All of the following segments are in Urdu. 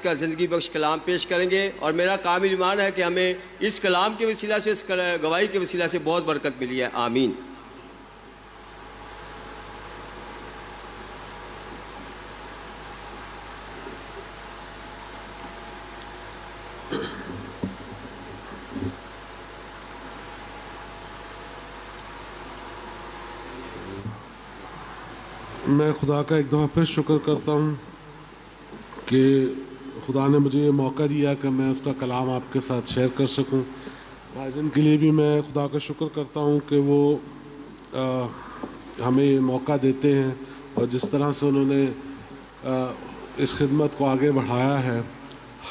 کا زندگی بخش کلام پیش کریں گے، اور میرا کامل ایمان ہے کہ ہمیں اس کلام کے وسیلہ سے، اس گواہی کے وسیلہ سے بہت برکت ملی ہے۔ آمین۔ میں خدا کا ایک دفعہ پھر شکر کرتا ہوں کہ خدا نے مجھے یہ موقع دیا کہ میں اس کا کلام آپ کے ساتھ شیئر کر سکوں۔ بھائی جان کے لیے بھی میں خدا کا شکر کرتا ہوں کہ وہ ہمیں یہ موقع دیتے ہیں، اور جس طرح سے انہوں نے اس خدمت کو آگے بڑھایا ہے،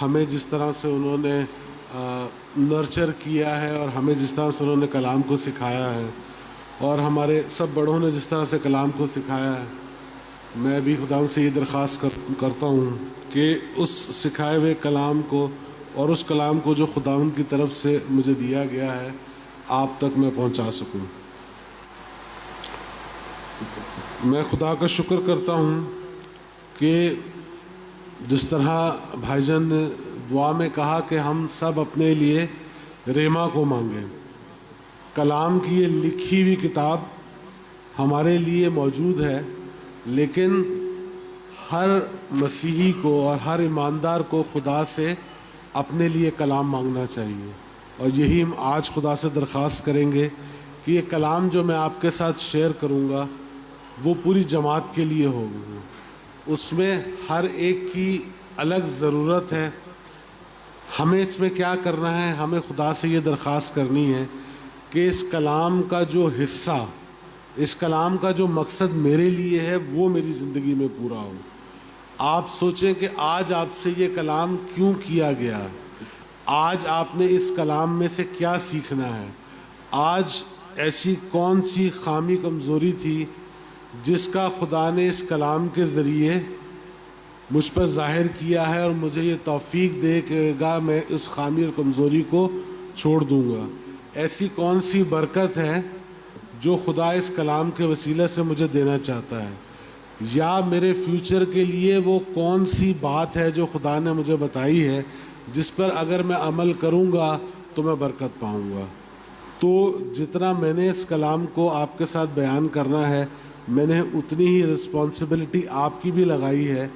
ہمیں جس طرح سے انہوں نے نرچر کیا ہے، اور ہمیں جس طرح سے انہوں نے کلام کو سکھایا ہے، اور ہمارے سب بڑوں نے جس طرح سے کلام کو سکھایا ہے، میں بھی خدا سے یہ درخواست کرتا ہوں کہ اس سکھائے ہوئے کلام کو اور اس کلام کو جو خدا ان کی طرف سے مجھے دیا گیا ہے آپ تک میں پہنچا سکوں۔ میں خدا کا شکر کرتا ہوں کہ جس طرح بھائی جان نے دعا میں کہا کہ ہم سب اپنے لیے ریما کو مانگیں۔ کلام کی یہ لکھی ہوئی کتاب ہمارے لیے موجود ہے، لیکن ہر مسیحی کو اور ہر ایماندار کو خدا سے اپنے لیے کلام مانگنا چاہیے، اور یہی ہم آج خدا سے درخواست کریں گے کہ یہ کلام جو میں آپ کے ساتھ شیئر کروں گا وہ پوری جماعت کے لیے ہوگا۔ اس میں ہر ایک کی الگ ضرورت ہے۔ ہمیں اس میں کیا کرنا ہے؟ ہمیں خدا سے یہ درخواست کرنی ہے کہ اس کلام کا جو حصہ، اس کلام کا جو مقصد میرے لیے ہے وہ میری زندگی میں پورا ہو۔ آپ سوچیں کہ آج آپ سے یہ کلام کیوں کیا گیا، آج آپ نے اس کلام میں سے کیا سیکھنا ہے، آج ایسی کون سی خامی کمزوری تھی جس کا خدا نے اس کلام کے ذریعے مجھ پر ظاہر کیا ہے، اور مجھے یہ توفیق دے گا میں اس خامی اور کمزوری کو چھوڑ دوں گا۔ ایسی کون سی برکت ہے جو خدا اس کلام کے وسیلے سے مجھے دینا چاہتا ہے، یا میرے فیوچر کے لیے وہ کون سی بات ہے جو خدا نے مجھے بتائی ہے جس پر اگر میں عمل کروں گا تو میں برکت پاؤں گا۔ تو جتنا میں نے اس کلام کو آپ کے ساتھ بیان کرنا ہے، میں نے اتنی ہی رسپانسبلٹی آپ کی بھی لگائی ہے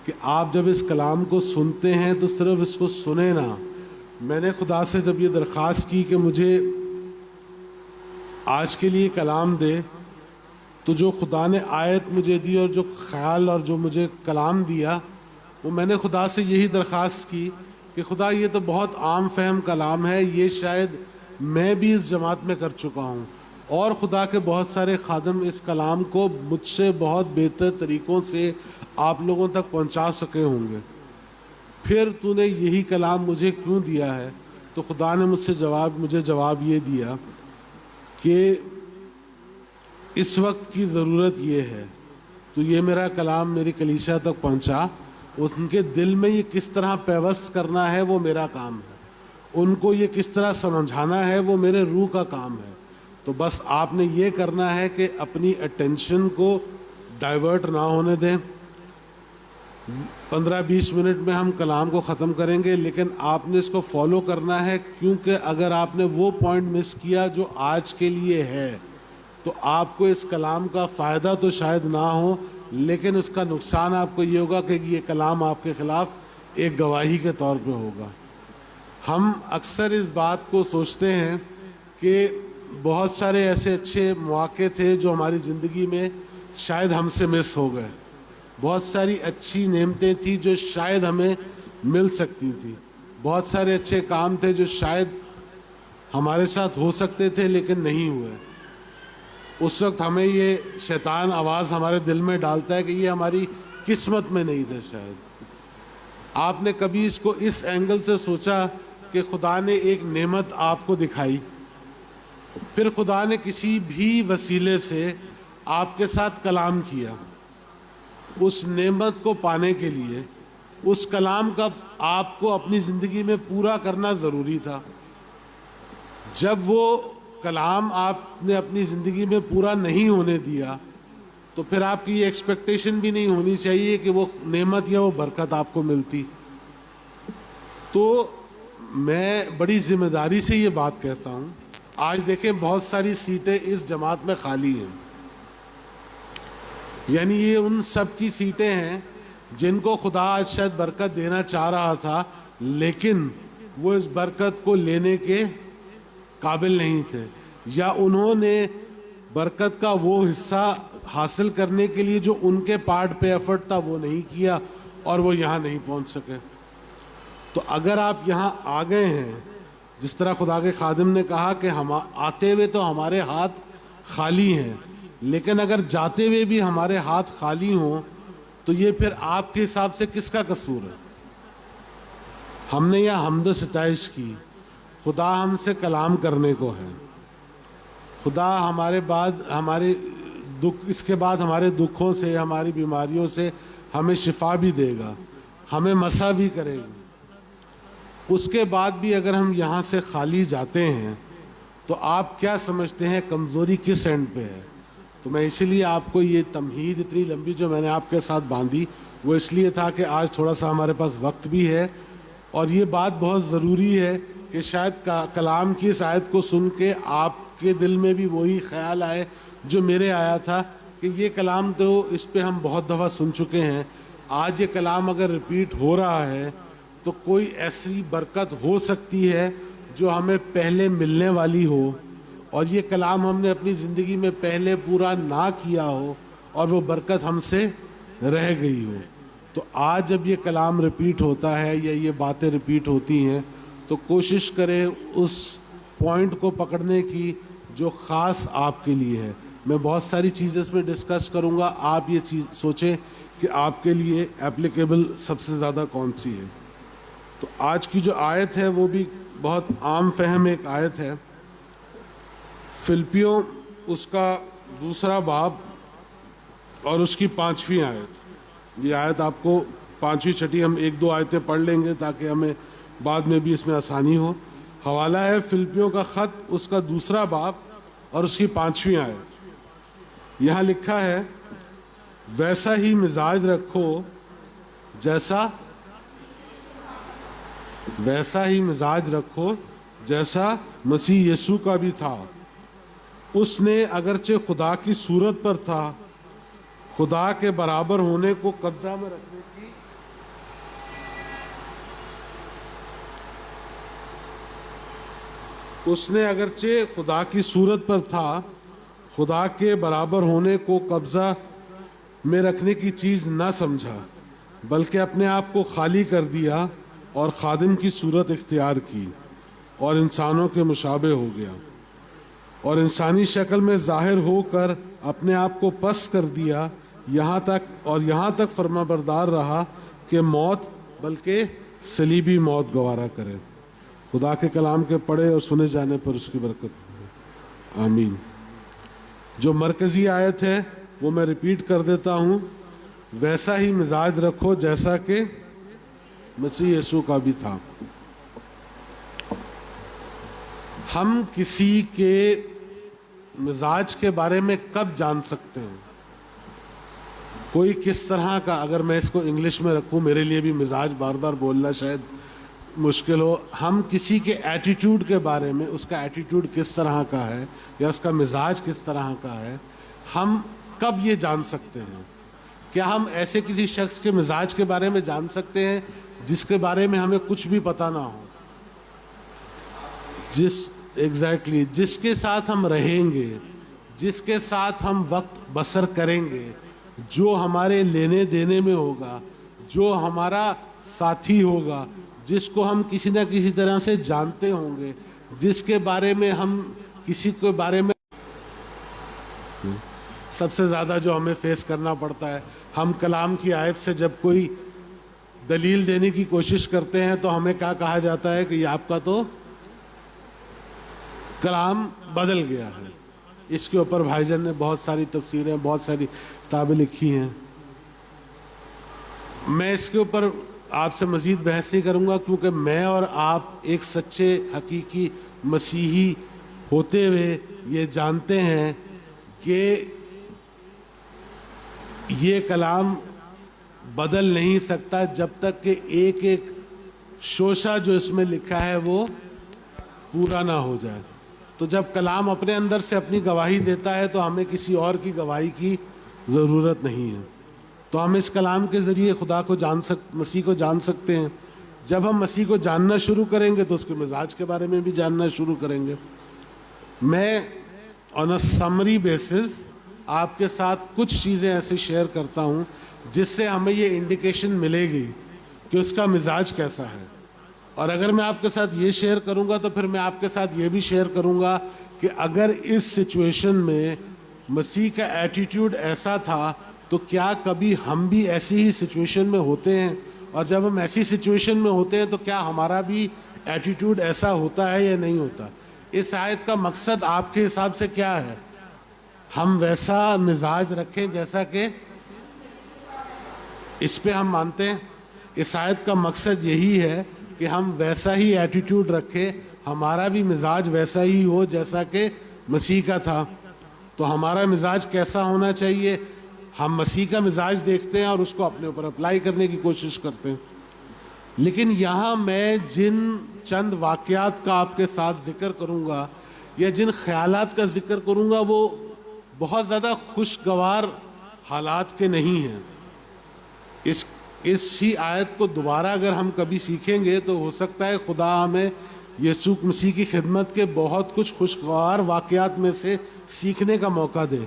کہ آپ جب اس کلام کو سنتے ہیں تو صرف اس کو سنیں نہ۔ میں نے خدا سے جب یہ درخواست کی کہ مجھے آج کے لیے کلام دے، تو جو خدا نے آیت مجھے دی اور جو خیال اور جو مجھے کلام دیا، وہ میں نے خدا سے یہی درخواست کی کہ خدا یہ تو بہت عام فہم کلام ہے، یہ شاید میں بھی اس جماعت میں کر چکا ہوں، اور خدا کے بہت سارے خادم اس کلام کو مجھ سے بہت بہتر طریقوں سے آپ لوگوں تک پہنچا سکے ہوں گے، پھر تو نے یہی کلام مجھے کیوں دیا ہے؟ تو خدا نے مجھے جواب یہ دیا کہ اس وقت کی ضرورت یہ ہے، تو یہ میرا کلام میری کلیسیا تک پہنچا، ان کے دل میں یہ کس طرح پیوست کرنا ہے وہ میرا کام ہے، ان کو یہ کس طرح سمجھانا ہے وہ میرے روح کا کام ہے۔ تو بس آپ نے یہ کرنا ہے کہ اپنی اٹینشن کو ڈائیورٹ نہ ہونے دیں۔ 15-20 منٹ میں ہم کلام کو ختم کریں گے، لیکن آپ نے اس کو فالو کرنا ہے، کیونکہ اگر آپ نے وہ پوائنٹ مس کیا جو آج کے لیے ہے تو آپ کو اس کلام کا فائدہ تو شاید نہ ہو، لیکن اس کا نقصان آپ کو یہ ہوگا کہ یہ کلام آپ کے خلاف ایک گواہی کے طور پہ ہوگا۔ ہم اکثر اس بات کو سوچتے ہیں کہ بہت سارے ایسے اچھے مواقع تھے جو ہماری زندگی میں شاید ہم سے مس ہو گئے، بہت ساری اچھی نعمتیں تھیں جو شاید ہمیں مل سکتی تھی، بہت سارے اچھے کام تھے جو شاید ہمارے ساتھ ہو سکتے تھے لیکن نہیں ہوئے۔ اس وقت ہمیں یہ شیطان آواز ہمارے دل میں ڈالتا ہے کہ یہ ہماری قسمت میں نہیں تھا۔ شاید آپ نے کبھی اس کو اس اینگل سے سوچا کہ خدا نے ایک نعمت آپ کو دکھائی، پھر خدا نے کسی بھی وسیلے سے آپ کے ساتھ کلام کیا، اس نعمت کو پانے کے لیے اس کلام کا آپ کو اپنی زندگی میں پورا کرنا ضروری تھا۔ جب وہ کلام آپ نے اپنی زندگی میں پورا نہیں ہونے دیا تو پھر آپ کی یہ ایکسپیکٹیشن بھی نہیں ہونی چاہیے کہ وہ نعمت یا وہ برکت آپ کو ملتی۔ تو میں بڑی ذمہ داری سے یہ بات کہتا ہوں. آج دیکھیں بہت ساری سیٹیں اس جماعت میں خالی ہیں، یعنی یہ ان سب کی سیٹیں ہیں جن کو خدا آج شاید برکت دینا چاہ رہا تھا، لیکن وہ اس برکت کو لینے کے قابل نہیں تھے، یا انہوں نے برکت کا وہ حصہ حاصل کرنے کے لیے جو ان کے پارٹ پہ ایفرٹ تھا وہ نہیں کیا، اور وہ یہاں نہیں پہنچ سکے. تو اگر آپ یہاں آ گئے ہیں، جس طرح خدا کے خادم نے کہا کہ ہم آتے ہوئے تو ہمارے ہاتھ خالی ہیں، لیکن اگر جاتے ہوئے بھی ہمارے ہاتھ خالی ہوں تو یہ پھر آپ کے حساب سے کس کا قصور ہے؟ ہم نے یہ حمد و ستائش کی، خدا ہم سے کلام کرنے کو ہے، خدا ہمارے دکھ، اس کے بعد ہمارے دکھوں سے، ہماری بیماریوں سے ہمیں شفا بھی دے گا، ہمیں مسح بھی کرے گا. اس کے بعد بھی اگر ہم یہاں سے خالی جاتے ہیں تو آپ کیا سمجھتے ہیں کمزوری کس اینڈ پہ ہے؟ تو میں اسی لیے آپ کو یہ تمہید اتنی لمبی جو میں نے آپ کے ساتھ باندھی وہ اس لیے تھا کہ آج تھوڑا سا ہمارے پاس وقت بھی ہے، اور یہ بات بہت ضروری ہے کہ شاید کلام کی اس آیت کو سن کے آپ کے دل میں بھی وہی خیال آئے جو میرے آیا تھا کہ یہ کلام تو اس پہ ہم بہت دفعہ سن چکے ہیں، آج یہ کلام اگر ریپیٹ ہو رہا ہے تو کوئی ایسی برکت ہو سکتی ہے جو ہمیں پہلے ملنے والی ہو، اور یہ کلام ہم نے اپنی زندگی میں پہلے پورا نہ کیا ہو اور وہ برکت ہم سے رہ گئی ہو. تو آج جب یہ کلام ریپیٹ ہوتا ہے یا یہ باتیں ریپیٹ ہوتی ہیں تو کوشش کریں اس پوائنٹ کو پکڑنے کی جو خاص آپ کے لیے ہے. میں بہت ساری چیزیں اس میں ڈسکس کروں گا، آپ یہ چیز سوچیں کہ آپ کے لیے اپلیکیبل سب سے زیادہ کون سی ہے. تو آج کی جو آیت ہے وہ بھی بہت عام فہم ایک آیت ہے، فلپیوں اس کا 2 باب اور اس کی 5ویں آیت. یہ آیت آپ کو 5ویں 6 ہم 1-2 آیتیں پڑھ لیں گے تاکہ ہمیں بعد میں بھی اس میں آسانی ہو. حوالہ ہے فلپیوں کا خط اس کا 2 باب اور اس کی 5ویں آیت. یہاں لکھا ہے ویسا ہی مزاج رکھو جیسا مسیح یسوع کا بھی تھا. اس نے اگرچہ خدا کی صورت پر تھا، خدا کے برابر ہونے کو قبضہ میں رکھنے کی خدا کی صورت پر تھا، خدا کے برابر ہونے کو قبضہ میں رکھنے کی چیز نہ سمجھا، بلکہ اپنے آپ کو خالی کر دیا اور خادم کی صورت اختیار کی اور انسانوں کے مشابہ ہو گیا، اور انسانی شکل میں ظاہر ہو کر اپنے آپ کو پست کر دیا، یہاں تک فرما بردار رہا کہ موت بلکہ صلیبی موت گوارا کرے. خدا کے کلام کے پڑھے اور سنے جانے پر اس کی برکت. آمین. جو مرکزی آیت ہے وہ میں ریپیٹ کر دیتا ہوں، ویسا ہی مزاج رکھو جیسا کہ مسیح یسوع کا بھی تھا. ہم کسی کے مزاج کے بارے میں کب جان سکتے ہیں؟ کوئی کس طرح کا، اگر میں اس کو انگلش میں رکھوں، میرے لیے بھی مزاج بار بار بولنا شاید مشکل ہو، ہم کسی کے ایٹیٹیوڈ کے بارے میں، اس کا ایٹیٹیوڈ کس طرح کا ہے یا اس کا مزاج کس طرح کا ہے، ہم کب یہ جان سکتے ہیں؟ کیا ہم ایسے کسی شخص کے مزاج کے بارے میں جان سکتے ہیں جس کے بارے میں ہمیں کچھ بھی پتہ نہ ہو؟ جس کے ساتھ ہم رہیں گے، جس کے ساتھ ہم وقت بسر کریں گے، جو ہمارے لینے دینے میں ہوگا، جو ہمارا ساتھی ہوگا، جس کو ہم کسی نہ کسی طرح سے جانتے ہوں گے، جس کے بارے میں ہم کسی کے بارے میں سب سے زیادہ جو ہمیں فیس کرنا پڑتا ہے، ہم کلام کی آیت سے جب کوئی دلیل دینے کی کوشش کرتے ہیں تو ہمیں کیا کہا جاتا ہے کہ یہ آپ کا تو کلام بدل گیا ہے. اس کے اوپر بھائی جان نے بہت ساری تفسیریں، بہت ساری کتابیں لکھی ہیں. میں اس کے اوپر آپ سے مزید بحث نہیں کروں گا، کیونکہ میں اور آپ ایک سچے حقیقی مسیحی ہوتے ہوئے یہ جانتے ہیں کہ یہ کلام بدل نہیں سکتا جب تک کہ ایک ایک شوشہ جو اس میں لکھا ہے وہ پورا نہ ہو جائے. تو جب کلام اپنے اندر سے اپنی گواہی دیتا ہے تو ہمیں کسی اور کی گواہی کی ضرورت نہیں ہے. تو ہم اس کلام کے ذریعے خدا کو مسیح کو جان سکتے ہیں. جب ہم مسیح کو جاننا شروع کریں گے تو اس کے مزاج کے بارے میں بھی جاننا شروع کریں گے. میں آن اے سمری بیسس آپ کے ساتھ کچھ چیزیں ایسے شیئر کرتا ہوں جس سے ہمیں یہ انڈیکیشن ملے گی کہ اس کا مزاج کیسا ہے. اور اگر میں آپ کے ساتھ یہ شیئر کروں گا تو پھر میں آپ کے ساتھ یہ بھی شیئر کروں گا کہ اگر اس سچویشن میں مسیح کا ایٹیٹیوڈ ایسا تھا تو کیا کبھی ہم بھی ایسی ہی سچویشن میں ہوتے ہیں, اور جب ہم ایسی سچویشن میں ہوتے ہیں تو کیا ہمارا بھی ایٹیٹیوڈ ایسا ہوتا ہے یا نہیں ہوتا. اس آیت کا مقصد آپ کے حساب سے کیا ہے؟ ہم ویسا مزاج رکھیں جیسا کہ اس پہ ہم مانتے ہیں. اس آیت کا مقصد یہی ہے کہ ہم ویسا ہی ایٹیٹیوڈ رکھیں, ہمارا بھی مزاج ویسا ہی ہو جیسا کہ مسیح کا تھا. تو ہمارا مزاج کیسا ہونا چاہیے؟ ہم مسیح کا مزاج دیکھتے ہیں اور اس کو اپنے اوپر اپلائی کرنے کی کوشش کرتے ہیں. لیکن یہاں میں جن چند واقعات کا آپ کے ساتھ ذکر کروں گا یا جن خیالات کا ذکر کروں گا وہ بہت زیادہ خوشگوار حالات کے نہیں ہیں. اس ہی آیت کو دوبارہ اگر ہم کبھی سیکھیں گے تو ہو سکتا ہے خدا ہمیں یسوع مسیح کی خدمت کے بہت کچھ خوشگوار واقعات میں سے سیکھنے کا موقع دے.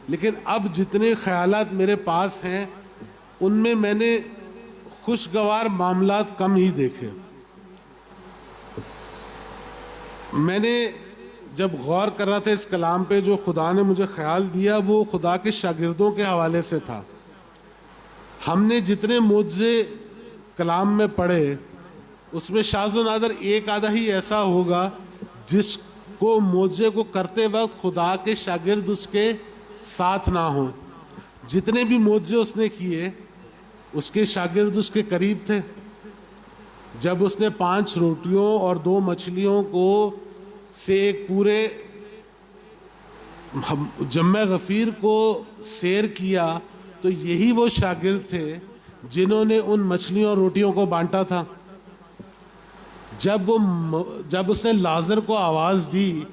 لیکن اب جتنے خیالات میرے پاس ہیں ان میں نے خوشگوار معاملات کم ہی دیکھے. میں نے جب غور کر رہا تھا اس کلام پہ, جو خدا نے مجھے خیال دیا وہ خدا کے شاگردوں کے حوالے سے تھا. ہم نے جتنے معجزے کلام میں پڑھے اس میں شاذ و نادر ایک آدھا ہی ایسا ہوگا جس کو معجزے کو کرتے وقت خدا کے شاگرد اس کے ساتھ نہ ہوں. جتنے بھی معجزے اس نے کیے اس کے شاگرد اس کے قریب تھے. جب اس نے 5 روٹیوں اور 2 مچھلیوں کو سے ایک پورے جمع غفیر کو سیر کیا تو یہی وہ شاگرد تھے جنہوں نے ان مچھلیوں اور روٹیوں کو بانٹا تھا. جب اس نے لازر کو آواز دی,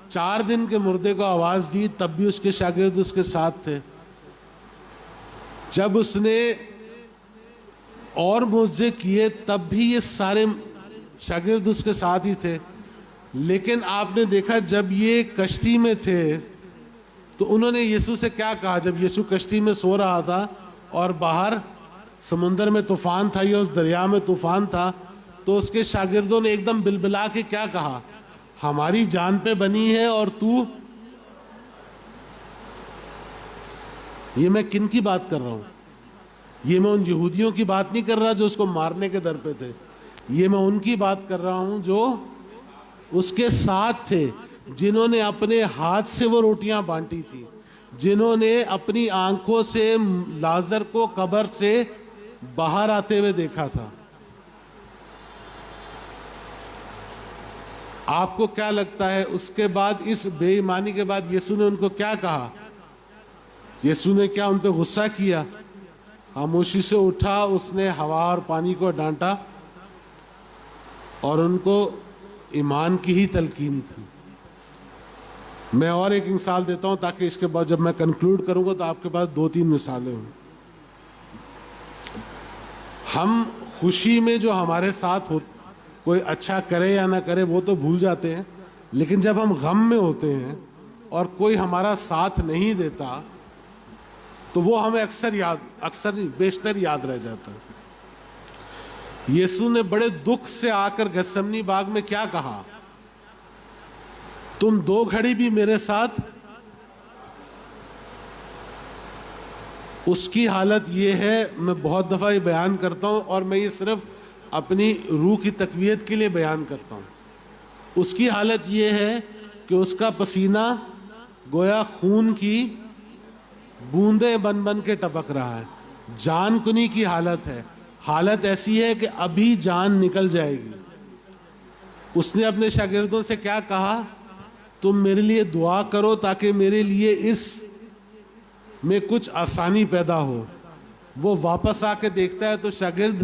4 دن کے مردے کو آواز دی, تب بھی اس کے شاگرد اس کے ساتھ تھے. جب اس نے اور معجزے کیے تب بھی یہ سارے شاگرد اس کے ساتھ ہی تھے. لیکن آپ نے دیکھا جب یہ کشتی میں تھے تو انہوں نے یسوع سے کیا کہا؟ جب یسوع کشتی میں سو رہا تھا اور باہر سمندر میں طوفان تھا یا اس دریا میں طوفان تھا, تو اس کے شاگردوں نے ایک دم بلبلا کے کیا کہا؟ ہماری جان پہ بنی ہے اور تو. یہ میں کن کی بات کر رہا ہوں؟ یہ میں ان یہودیوں کی بات نہیں کر رہا جو اس کو مارنے کے در پہ تھے. یہ میں ان کی بات کر رہا ہوں جو اس کے ساتھ تھے, جنہوں نے اپنے ہاتھ سے وہ روٹیاں بانٹی تھی, جنہوں نے اپنی آنکھوں سے لازر کو قبر سے باہر آتے ہوئے دیکھا تھا. آپ کو کیا لگتا ہے اس کے بعد, اس بے ایمانی کے بعد یسوع نے ان کو کیا کہا؟ یسوع نے کیا ان پہ غصہ کیا؟ خاموشی سے اٹھا, اس نے ہوا اور پانی کو ڈانٹا اور ان کو ایمان کی ہی تلقین کی. میں اور ایک مثال دیتا ہوں تاکہ اس کے بعد جب میں کنکلوڈ کروں گا تو آپ کے پاس 2-3 مثالیں ہوں. ہم خوشی میں جو ہمارے ساتھ کوئی اچھا کرے یا نہ کرے وہ تو بھول جاتے ہیں, لیکن جب ہم غم میں ہوتے ہیں اور کوئی ہمارا ساتھ نہیں دیتا تو وہ ہمیں اکثر نہیں بیشتر یاد رہ جاتا ہے. یسوع نے بڑے دکھ سے آ کر گتسمنی باغ میں کیا کہا؟ تم 2 گھڑی بھی میرے ساتھ. اس کی حالت یہ ہے, میں بہت دفعہ یہ بیان کرتا ہوں اور میں یہ صرف اپنی روح کی تقویت کے لیے بیان کرتا ہوں. اس کی حالت یہ ہے کہ اس کا پسینہ گویا خون کی بوندیں بن بن کے ٹپک رہا ہے. جان کنی کی حالت ہے, حالت ایسی ہے کہ ابھی جان نکل جائے گی. اس نے اپنے شاگردوں سے کیا کہا؟ تم میرے لیے دعا کرو تاکہ میرے لیے اس میں کچھ آسانی پیدا ہو. وہ واپس آ کے دیکھتا ہے تو شاگرد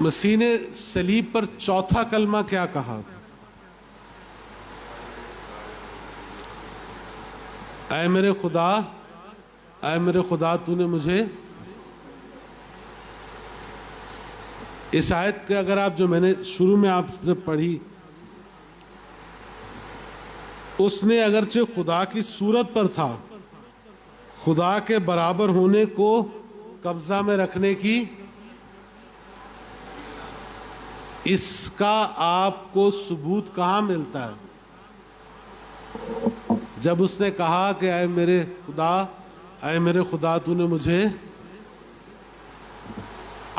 مسیح نے صلیب پر چوتھا کلمہ کیا کہا؟ اے میرے خدا تو نے مجھے، اس آیت کے اگر آپ جو میں نے شروع میں آپ سے پڑھی، اس نے اگرچہ خدا کی صورت پر تھا، خدا کے برابر ہونے کو قبضہ میں رکھنے کی، اس کا آپ کو ثبوت کہاں ملتا ہے؟ جب اس نے کہا کہ اے میرے خدا تو نے مجھے،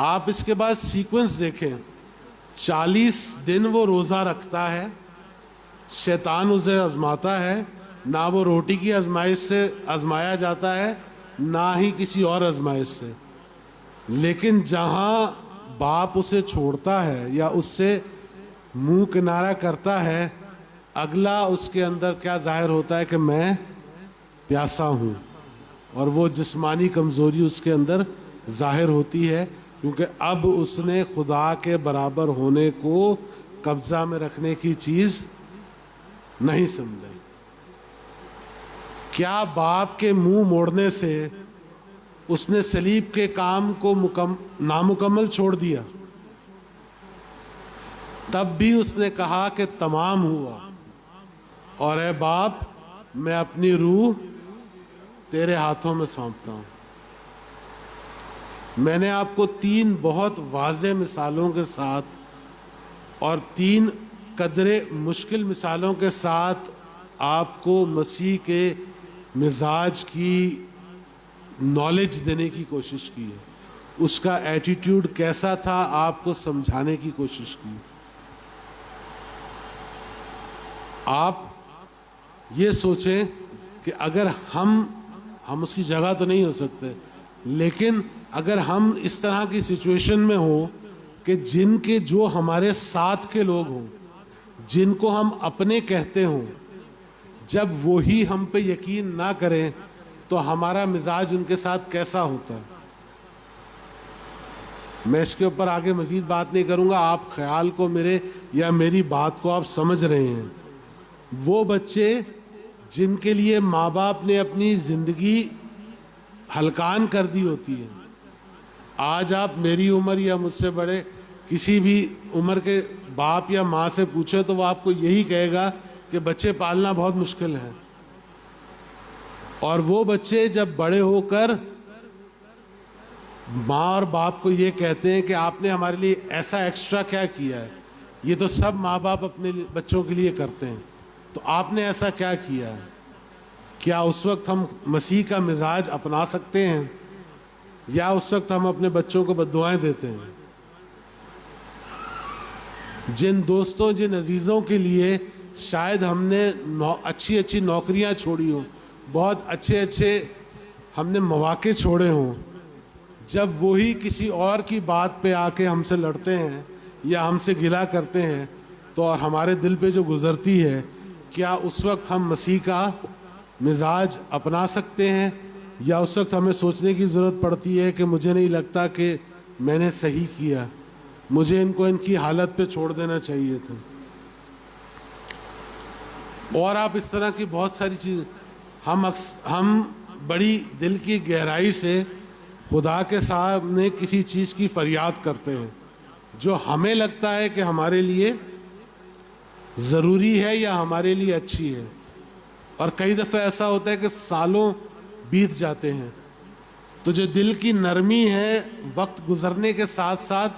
آپ اس کے بعد سیکوینس دیکھیں، 40 دن وہ روزہ رکھتا ہے، شیطان اسے آزماتا ہے، نہ وہ روٹی کی آزمائش سے آزمایا جاتا ہے نہ ہی کسی اور آزمائش سے، لیکن جہاں باپ اسے چھوڑتا ہے یا اس سے منہ کنارہ کرتا ہے، اگلا اس کے اندر کیا ظاہر ہوتا ہے کہ میں پیاسا ہوں، اور وہ جسمانی کمزوری اس کے اندر ظاہر ہوتی ہے، کیونکہ اب اس نے خدا کے برابر ہونے کو قبضہ میں رکھنے کی چیز نہیں سمجھا۔ کیا باپ کے منہ موڑنے سے اس نے صلیب کے کام کو نامکمل چھوڑ دیا؟ تب بھی اس نے کہا کہ تمام ہوا، اور اے باپ میں اپنی روح تیرے ہاتھوں میں سونپتا ہوں۔ میں نے آپ کو 3 بہت واضح مثالوں کے ساتھ اور 3 قدرے مشکل مثالوں کے ساتھ آپ کو مسیح کے مزاج کی نالج دینے کی کوشش کی ہے، اس کا ایٹیٹیوڈ کیسا تھا آپ کو سمجھانے کی کوشش کی۔ آپ یہ سوچیں کہ اگر ہم اس کی جگہ تو نہیں ہو سکتے، لیکن اگر ہم اس طرح کی سچویشن میں ہوں کہ جن کے جو ہمارے ساتھ کے لوگ ہوں، جن کو ہم اپنے کہتے ہوں، جب وہی ہم پہ یقین نہ کریں تو ہمارا مزاج ان کے ساتھ کیسا ہوتا ہے؟ میں اس کے اوپر آگے مزید بات نہیں کروں گا، آپ خیال کو میرے یا میری بات کو آپ سمجھ رہے ہیں۔ وہ بچے جن کے لیے ماں باپ نے اپنی زندگی ہلکان کر دی ہوتی ہے، آج آپ میری عمر یا مجھ سے بڑے کسی بھی عمر کے باپ یا ماں سے پوچھیں تو وہ آپ کو یہی کہے گا کہ بچے پالنا بہت مشکل ہے۔ اور وہ بچے جب بڑے ہو کر ماں اور باپ کو یہ کہتے ہیں کہ آپ نے ہمارے لیے ایسا ایکسٹرا کیا کیا ہے، یہ تو سب ماں باپ اپنے بچوں کے لیے کرتے ہیں، تو آپ نے ایسا کیا کیا ہے؟ کیا اس وقت ہم مسیح کا مزاج اپنا سکتے ہیں، یا اس وقت ہم اپنے بچوں کو بد دعائیں دیتے ہیں؟ جن دوستوں، جن عزیزوں کے لیے شاید ہم نے اچھی نوکریاں چھوڑی ہوں، بہت اچھے ہم نے مواقع چھوڑے ہوں، جب وہی کسی اور کی بات پہ آ کے ہم سے لڑتے ہیں یا ہم سے گلا کرتے ہیں تو اور ہمارے دل پہ جو گزرتی ہے، کیا اس وقت ہم مسیح کا مزاج اپنا سکتے ہیں، یا اس وقت ہمیں سوچنے کی ضرورت پڑتی ہے کہ مجھے نہیں لگتا کہ میں نے صحیح کیا، مجھے ان کو ان کی حالت پہ چھوڑ دینا چاہیے تھا؟ اور آپ اس طرح کی بہت ساری چیز، ہم بڑی دل کی گہرائی سے خدا کے سامنے کسی چیز کی فریاد کرتے ہیں جو ہمیں لگتا ہے کہ ہمارے لیے ضروری ہے یا ہمارے لیے اچھی ہے، اور کئی دفعہ ایسا ہوتا ہے کہ سالوں بیت جاتے ہیں، تو جو دل کی نرمی ہے وقت گزرنے کے ساتھ ساتھ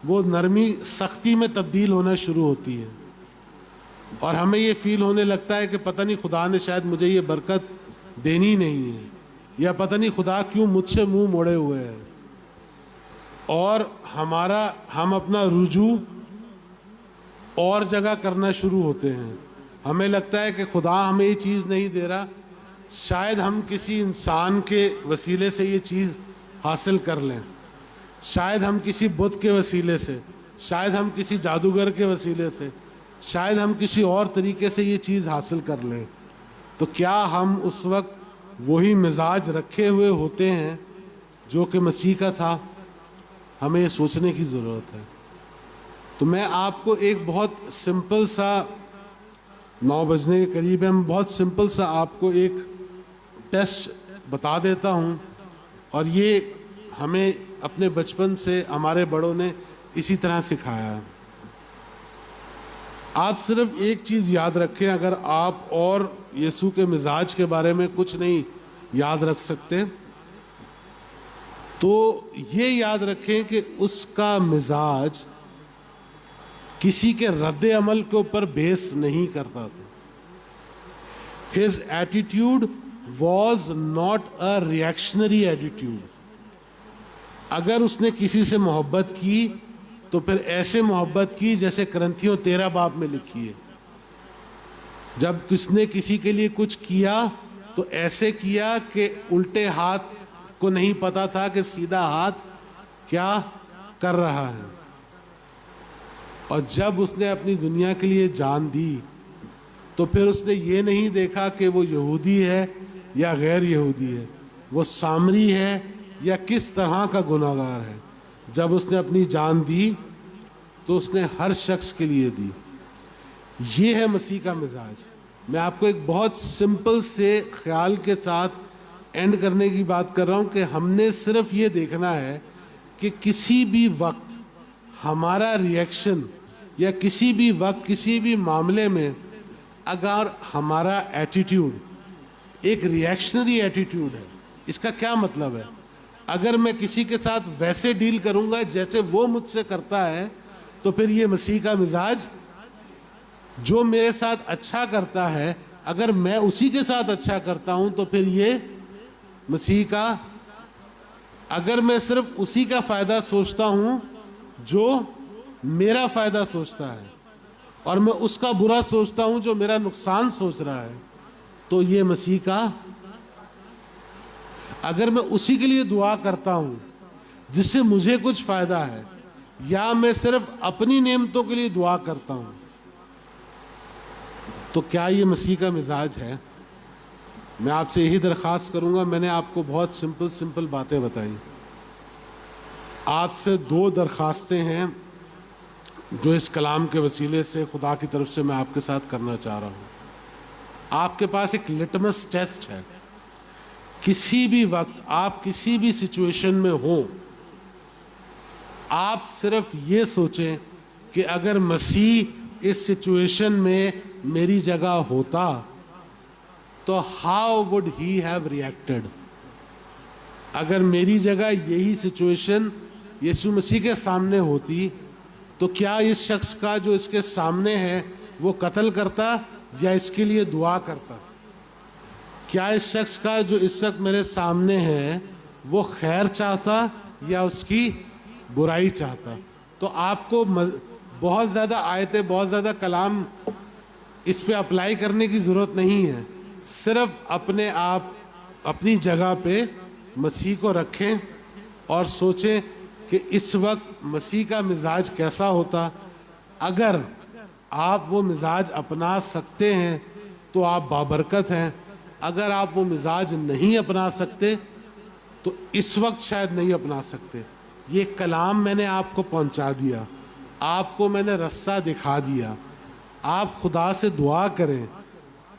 وہ نرمی سختی میں تبدیل ہونا شروع ہوتی ہے، اور ہمیں یہ فیل ہونے لگتا ہے کہ پتہ نہیں خدا نے شاید مجھے یہ برکت دینی نہیں ہے، یا پتہ نہیں خدا کیوں مجھ سے منہ موڑے ہوئے ہیں، اور ہم اپنا رجوع اور جگہ کرنا شروع ہوتے ہیں۔ ہمیں لگتا ہے کہ خدا ہمیں یہ چیز نہیں دے رہا، شاید ہم کسی انسان کے وسیلے سے یہ چیز حاصل کر لیں، شاید ہم کسی بت کے وسیلے سے، شاید ہم کسی جادوگر کے وسیلے سے، شاید ہم کسی اور طریقے سے یہ چیز حاصل کر لیں۔ تو کیا ہم اس وقت وہی مزاج رکھے ہوئے ہوتے ہیں جو کہ مسیح کا تھا؟ ہمیں یہ سوچنے کی ضرورت ہے۔ تو میں آپ کو ایک بہت سمپل سا 9 بجنے کے قریب ہے، میں بہت سمپل سا آپ کو ایک ٹیسٹ بتا دیتا ہوں، اور یہ ہمیں اپنے بچپن سے ہمارے بڑوں نے اسی طرح سکھایا ہے۔ آپ صرف ایک چیز یاد رکھیں، اگر آپ اور یسوع کے مزاج کے بارے میں کچھ نہیں یاد رکھ سکتے تو یہ یاد رکھیں کہ اس کا مزاج کسی کے رد عمل کے اوپر بیس نہیں کرتا تھا۔ His attitude was not a reactionary attitude۔ اگر اس نے کسی سے محبت کی تو پھر ایسے محبت کی جیسے کرنتھیوں 13 باب میں لکھی ہے، جب کس نے کسی کے لیے کچھ کیا تو ایسے کیا کہ الٹے ہاتھ کو نہیں پتا تھا کہ سیدھا ہاتھ کیا کر رہا ہے۔ اور جب اس نے اپنی دنیا کے لیے جان دی تو پھر اس نے یہ نہیں دیکھا کہ وہ یہودی ہے یا غیر یہودی ہے، وہ سامری ہے یا کس طرح کا گناہ گار ہے۔ جب اس نے اپنی جان دی تو اس نے ہر شخص کے لیے دی۔ یہ ہے مسیح کا مزاج۔ میں آپ کو ایک بہت سمپل سے خیال کے ساتھ اینڈ کرنے کی بات کر رہا ہوں کہ ہم نے صرف یہ دیکھنا ہے کہ کسی بھی وقت ہمارا ریئیکشن یا کسی بھی وقت کسی بھی معاملے میں اگر ہمارا ایٹیٹیوڈ ایک ریئیکشنری ایٹیٹیوڈ ہے، اس کا کیا مطلب ہے؟ اگر میں کسی کے ساتھ ویسے ڈیل کروں گا جیسے وہ مجھ سے کرتا ہے تو پھر یہ مسیح کا مزاج۔ جو میرے ساتھ اچھا کرتا ہے اگر میں اسی کے ساتھ اچھا کرتا ہوں تو پھر یہ مسیح کا۔ اگر میں صرف اسی کا فائدہ سوچتا ہوں جو میرا فائدہ سوچتا ہے اور میں اس کا برا سوچتا ہوں جو میرا نقصان سوچ رہا ہے تو یہ مسیح کا۔ اگر میں اسی کے لیے دعا کرتا ہوں جس سے مجھے کچھ فائدہ ہے یا میں صرف اپنی نعمتوں کے لیے دعا کرتا ہوں تو کیا یہ مسیح کا مزاج ہے؟ میں آپ سے یہی درخواست کروں گا، میں نے آپ کو بہت سمپل باتیں بتائیں۔ آپ سے 2 درخواستیں ہیں جو اس کلام کے وسیلے سے خدا کی طرف سے میں آپ کے ساتھ کرنا چاہ رہا ہوں۔ آپ کے پاس ایک لٹمس ٹیسٹ ہے۔ کسی بھی وقت آپ کسی بھی سچویشن میں ہوں، آپ صرف یہ سوچیں کہ اگر مسیح اس سچویشن میں میری جگہ ہوتا تو how would he have reacted. اگر میری جگہ یہی سچویشن یسوع مسیح کے سامنے ہوتی تو کیا اس شخص کا جو اس کے سامنے ہے وہ قتل کرتا یا اس کے لیے دعا کرتا؟ کیا اس شخص کا جو اس وقت میرے سامنے ہے وہ خیر چاہتا یا اس کی برائی چاہتا؟ تو آپ کو بہت زیادہ آیتیں بہت زیادہ کلام اس پہ اپلائی کرنے کی ضرورت نہیں ہے، صرف اپنے آپ اپنی جگہ پہ مسیح کو رکھیں اور سوچیں کہ اس وقت مسیح کا مزاج کیسا ہوتا۔ اگر آپ وہ مزاج اپنا سکتے ہیں تو آپ بابرکت ہیں، اگر آپ وہ مزاج نہیں اپنا سکتے تو اس وقت شاید نہیں اپنا سکتے۔ یہ کلام میں نے آپ کو پہنچا دیا، آپ کو میں نے رستہ دکھا دیا۔ آپ خدا سے دعا کریں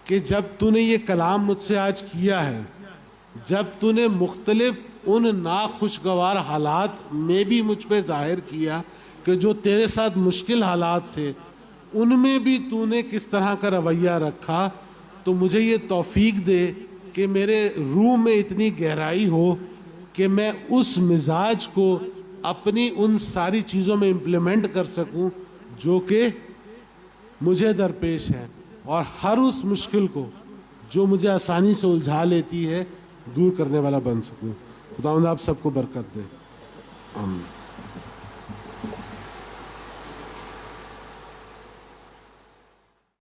کہ جب تو نے یہ کلام مجھ سے آج کیا ہے، جب تو نے مختلف ان ناخوشگوار حالات میں بھی مجھ پہ ظاہر کیا کہ جو تیرے ساتھ مشکل حالات تھے ان میں بھی تو نے کس طرح کا رویہ رکھا، تو مجھے یہ توفیق دے کہ میرے روح میں اتنی گہرائی ہو کہ میں اس مزاج کو اپنی ان ساری چیزوں میں امپلیمنٹ کر سکوں جو کہ مجھے درپیش ہے، اور ہر اس مشکل کو جو مجھے آسانی سے الجھا لیتی ہے دور کرنے والا بن سکوں۔ خداوند آپ سب کو برکت دے، آمین۔